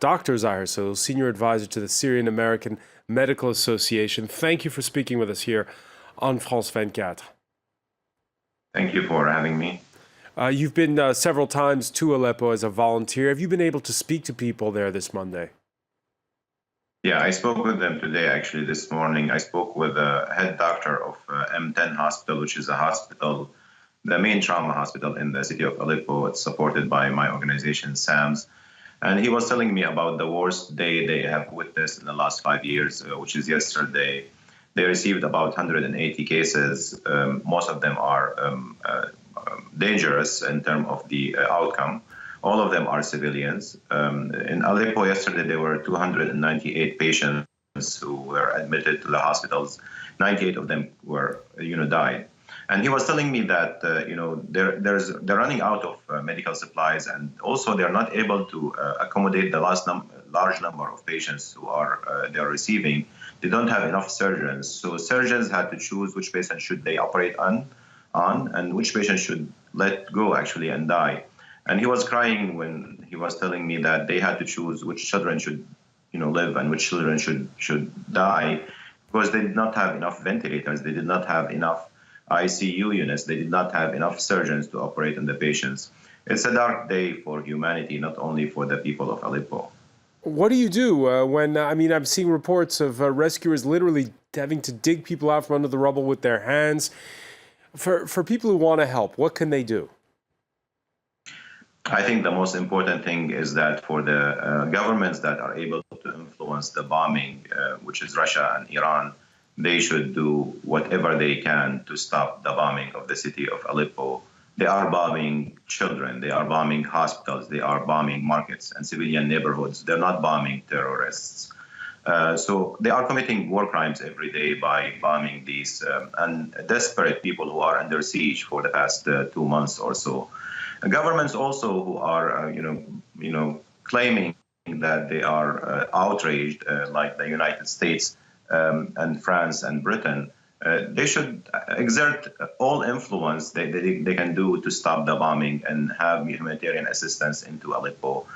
Dr. Zaher Sahloul, Senior Advisor to the Syrian American Medical Association. Thank you for speaking with us here on France 24. Thank you for having me. You've been several times to Aleppo as a volunteer. Have you been able to speak to people there this Monday? Yeah, I spoke with them today, actually, this morning. I spoke with the head doctor of M10 Hospital, which is a hospital, the main trauma hospital in the city of Aleppo. It's supported by my organization, SAMS. And he was telling me about the worst day they have witnessed in the last 5 years, which is yesterday. They received about 180 cases. Most of them are dangerous in terms of the outcome. All of them are civilians. In Aleppo yesterday, there were 298 patients who were admitted to the hospitals. 98 of them were, died. And he was telling me that, they're running out of medical supplies, and also they're not able to accommodate the large number of patients who they're receiving. They don't have enough surgeons. So surgeons had to choose which patient should they operate on and which patient should let go actually and die. And he was crying when he was telling me that they had to choose which children should, live and which children should die, because they did not have enough ventilators. They did not have enough ICU units. They did not have enough surgeons to operate on the patients. It's a dark day for humanity, not only for the people of Aleppo. What do you do when, I'm seeing reports of rescuers literally having to dig people out from under the rubble with their hands. For people who want to help, what can they do? I think the most important thing is that for the governments that are able to influence the bombing, which is Russia and Iran, they should do whatever they can to stop the bombing of the city of Aleppo. They are bombing children, they are bombing hospitals, they are bombing markets and civilian neighborhoods. They're not bombing terrorists. So they are committing war crimes every day by bombing these desperate people who are under siege for the past 2 months or so. Governments also who are, claiming that they are outraged, like the United States and France and Britain, they should exert all influence they can do to stop the bombing and have humanitarian assistance into Aleppo.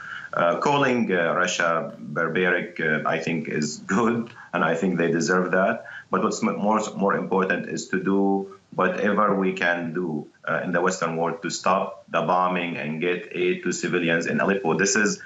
Calling Russia barbaric, I think, is good, and I think they deserve that. But what's more important is to do whatever we can do in the Western world to stop the bombing and get aid to civilians in Aleppo. This is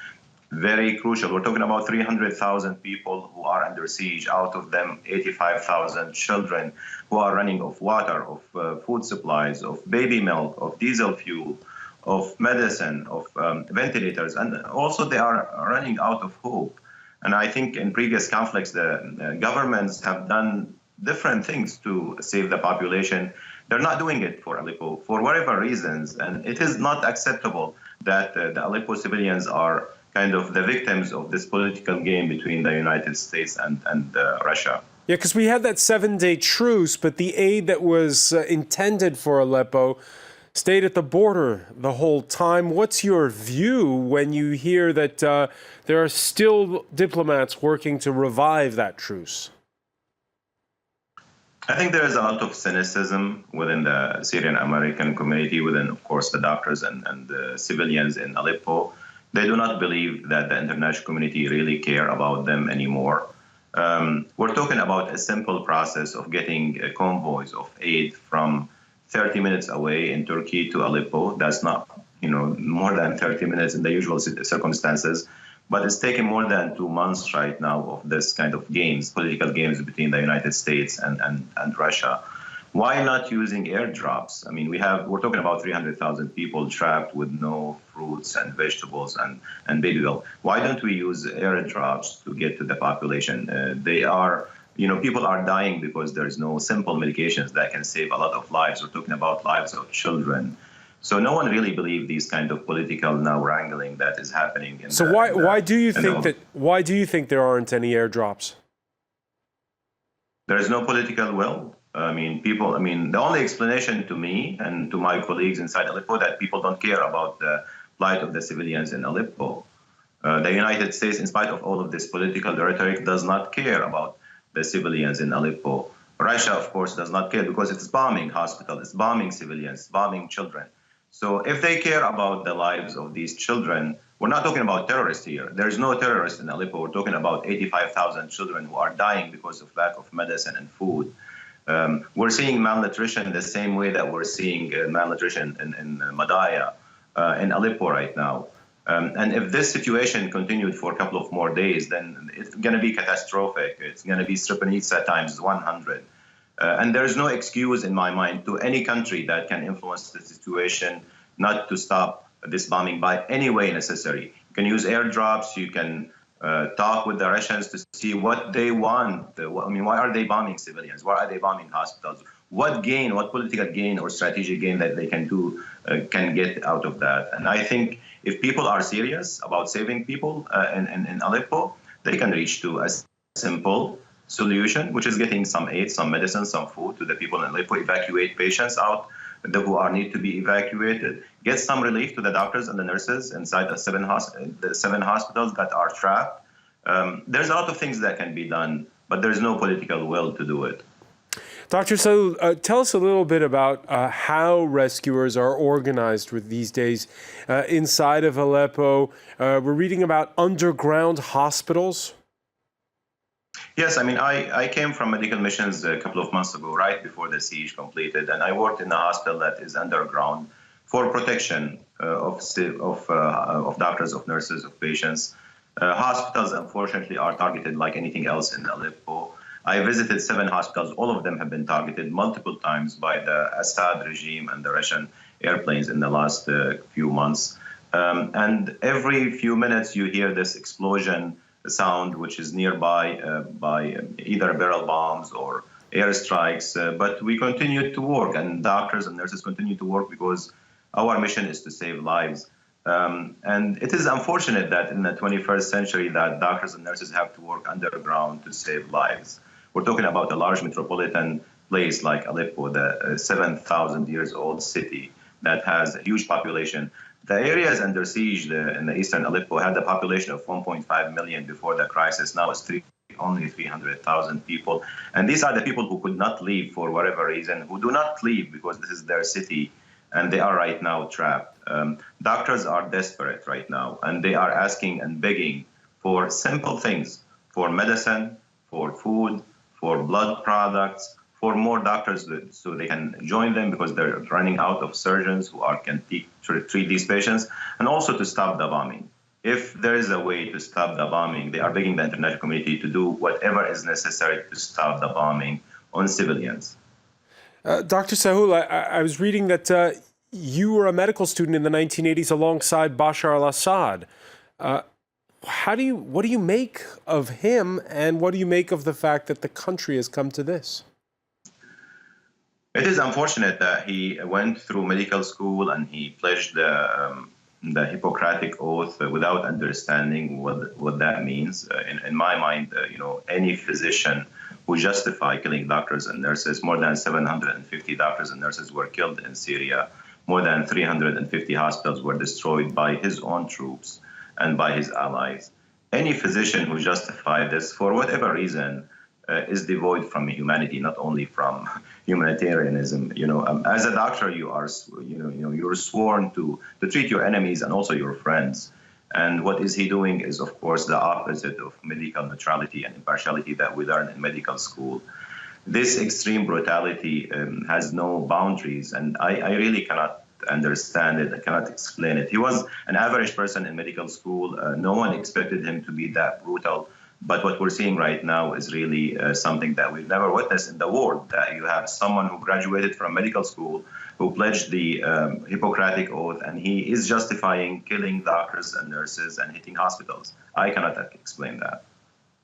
very crucial. We're talking about 300,000 people who are under siege, out of them 85,000 children who are running of water, of food supplies, of baby milk, of diesel fuel, of medicine, of ventilators, and also they are running out of hope. And I think in previous conflicts, the governments have done different things to save the population. They're not doing it for Aleppo for whatever reasons, and it is not acceptable that the Aleppo civilians are kind of the victims of this political game between the United States and Russia. Yeah, because we had that 7-day truce, but the aid that was intended for Aleppo stayed at the border the whole time. What's your view when you hear that there are still diplomats working to revive that truce? I think there is a lot of cynicism within the Syrian American community, within, of course, the doctors and the civilians in Aleppo. They do not believe that the international community really care about them anymore. We're talking about a simple process of getting convoys of aid from 30 minutes away in Turkey to Aleppo. That's not, more than 30 minutes in the usual circumstances. But it's taken more than 2 months right now of this kind of games, political games between the United States and Russia. Why not using airdrops? I mean, we're talking about 300,000 people trapped with no fruits and vegetables and baby milk. Why don't we use airdrops to get to the population? People are dying because there's no simple medications that can save a lot of lives. We're talking about lives of children. So no one really believes these kind of political now wrangling that is happening. Why do you think there aren't any airdrops? There is no political will. The only explanation to me and to my colleagues inside Aleppo that people don't care about the plight of the civilians in Aleppo. The United States, in spite of all of this political rhetoric, does not care about the civilians in Aleppo. Russia, of course, does not care because it's bombing hospitals, it's bombing civilians, bombing children. So if they care about the lives of these children, We're not talking about terrorists here. There's no terrorists in Aleppo. We're talking about 85,000 children who are dying because of lack of medicine and food. We're seeing malnutrition the same way that we're seeing malnutrition in Madaya, in Aleppo right now. And if this situation continued for a couple of more days, then it's going to be catastrophic. It's going to be Srebrenica times 100. And there's no excuse in my mind to any country that can influence the situation not to stop this bombing by any way necessary. You can use airdrops. You can talk with the Russians to see what they want. I mean, why are they bombing civilians? Why are they bombing hospitals? What gain, what political gain or strategic gain that they can do, can get out of that? And I think if people are serious about saving people in Aleppo, they can reach to a simple solution, which is getting some aid, some medicine, some food to the people in Aleppo, evacuate patients out who need to be evacuated, get some relief to the doctors and the nurses inside the seven hospitals that are trapped. There's a lot of things that can be done, but there's no political will to do it. Dr. Sahloul, tell us a little bit about how rescuers are organized with these days inside of Aleppo. We're reading about underground hospitals. Yes, I mean, I came from medical missions a couple of months ago, right before the siege completed, and I worked in a hospital that is underground for protection of doctors, of nurses, of patients. Hospitals, unfortunately, are targeted like anything else in Aleppo. I visited 7 hospitals. All of them have been targeted multiple times by the Assad regime and the Russian airplanes in the last few months. And every few minutes, you hear this explosion sound, which is nearby by either barrel bombs or airstrikes. But we continue to work, and doctors and nurses continue to work because our mission is to save lives. And it is unfortunate that in the 21st century that doctors and nurses have to work underground to save lives. We're talking about a large metropolitan place like Aleppo, the 7,000 years old city that has a huge population. The areas under siege in the eastern Aleppo had a population of 1.5 million before the crisis. Now it's only 300,000 people. And these are the people who could not leave for whatever reason, who do not leave because this is their city, and they are right now trapped. Doctors are desperate right now, and they are asking and begging for simple things, for medicine, for food, for blood products, for more doctors so they can join them because they're running out of surgeons who can treat these patients, and also to stop the bombing. If there is a way to stop the bombing, they are begging the international community to do whatever is necessary to stop the bombing on civilians. Dr. Sahloul, I was reading that you were a medical student in the 1980s alongside Bashar al-Assad. What do you make of him, and what do you make of the fact that the country has come to this? It is unfortunate that he went through medical school and he pledged the Hippocratic Oath without understanding what that means. In my mind, any physician who justify killing doctors and nurses, more than 750 doctors and nurses were killed in Syria. More than 350 hospitals were destroyed by his own troops and by his allies. Any physician who justifies this, for whatever reason, is devoid from humanity, not only from humanitarianism. As a doctor, you're sworn to treat your enemies and also your friends. And what is he doing is, of course, the opposite of medical neutrality and impartiality that we learn in medical school. This extreme brutality has no boundaries, and I really cannot understand it. I cannot explain it. He was an average person in medical school. No one expected him to be that brutal. But what we're seeing right now is really something that we've never witnessed in the world, that you have someone who graduated from medical school, who pledged the Hippocratic Oath, and he is justifying killing doctors and nurses and hitting hospitals. I cannot explain that.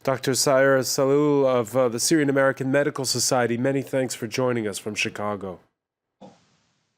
Dr. Zaher Sahloul of the Syrian Medical Society, many thanks for joining us from Chicago.